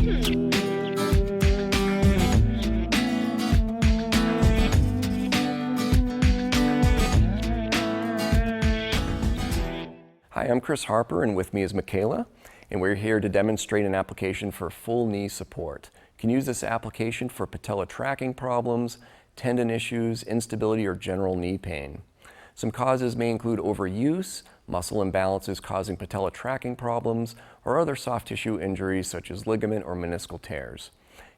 Hi, I'm Chris Harper, and with me is Michaela, and we're here to demonstrate an application for full knee support. You can use this application for patella tracking problems, tendon issues, instability, or general knee pain. Some causes may include overuse, muscle imbalances causing patella tracking problems, or other soft tissue injuries such as ligament or meniscal tears.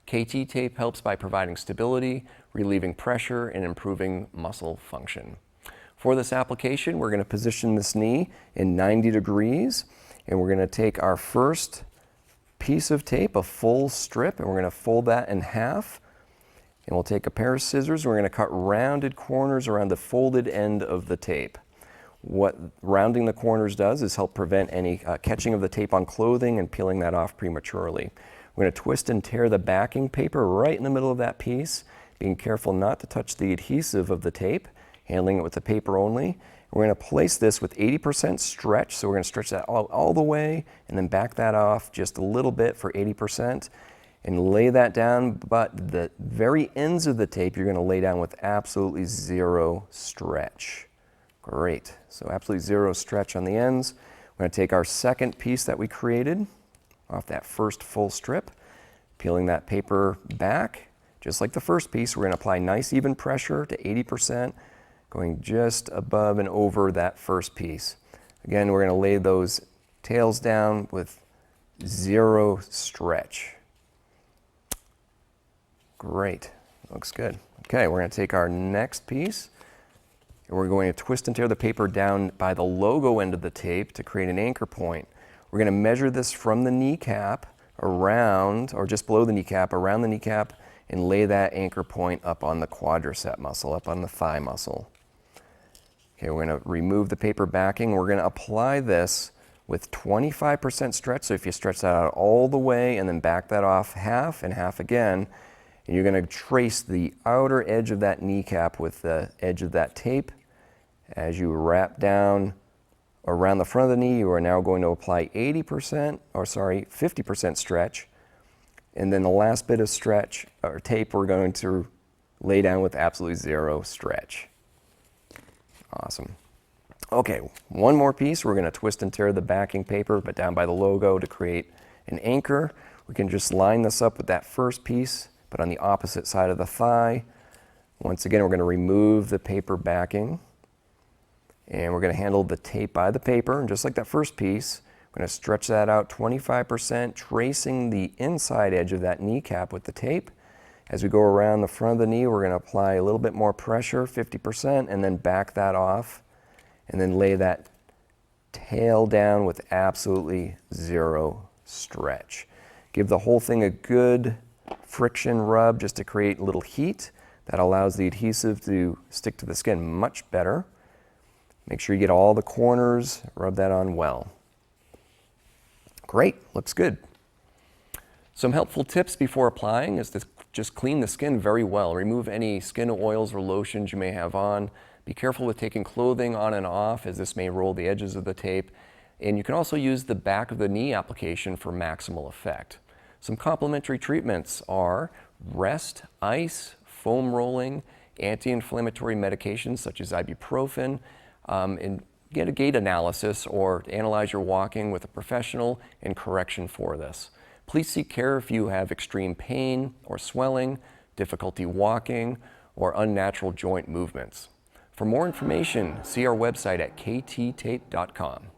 KT tape helps by providing stability, relieving pressure, and improving muscle function. For this application, we're going to position this knee in 90 degrees, and we're going to take our first piece of tape, a full strip, and we're going to fold that in half. And we'll take a pair of scissors, and we're going to cut rounded corners around the folded end of the tape. What rounding the corners does is help prevent any catching of the tape on clothing and peeling that off prematurely. We're going to twist and tear the backing paper right in the middle of that piece, being careful not to touch the adhesive of the tape, handling it with the paper only. We're going to place this with 80% stretch, so we're going to stretch that all the way and then back that off just a little bit for 80% and lay that down, but the very ends of the tape you're going to lay down with absolutely zero stretch. Great, so absolutely zero stretch on the ends. We're going to take our second piece that we created off that first full strip, peeling that paper back. Just like the first piece, we're going to apply nice even pressure to 80%, going just above and over that first piece. Again, we're going to lay those tails down with zero stretch. Great, looks good. Okay, we're going to take our next piece, and we're going to twist and tear the paper down by the logo end of the tape to create an anchor point. We're going to measure this from the kneecap around, or just below the kneecap, around the kneecap, and lay that anchor point up on the quadricep muscle, up on the thigh muscle. Okay, we're going to remove the paper backing. We're going to apply this with 25% stretch. So if you stretch that out all the way and then back that off half and half again, and you're going to trace the outer edge of that kneecap with the edge of that tape. As you wrap down around the front of the knee, you are now going to apply 50% stretch. And then the last bit of stretch or tape we're going to lay down with absolutely zero stretch. Awesome. Okay, one more piece. We're going to twist and tear the backing paper, but down by the logo to create an anchor. We can just line this up with that first piece, but on the opposite side of the thigh. Once again, we're going to remove the paper backing, and we're going to handle the tape by the paper. And just like that first piece, we're going to stretch that out 25%, tracing the inside edge of that kneecap with the tape. As we go around the front of the knee, we're going to apply a little bit more pressure, 50%, and then back that off, and then lay that tail down with absolutely zero stretch. Give the whole thing a good friction rub just to create a little heat that allows the adhesive to stick to the skin much better. Make sure you get all the corners, rub that on well. Great, looks good. Some helpful tips before applying is to just clean the skin very well. Remove any skin oils or lotions you may have on. Be careful with taking clothing on and off, as this may roll the edges of the tape. And you can also use the back of the knee application for maximal effect. Some complementary treatments are rest, ice, foam rolling, anti-inflammatory medications such as ibuprofen, and get a gait analysis or analyze your walking with a professional and correction for this. Please seek care if you have extreme pain or swelling, difficulty walking, or unnatural joint movements. For more information, see our website at kttape.com.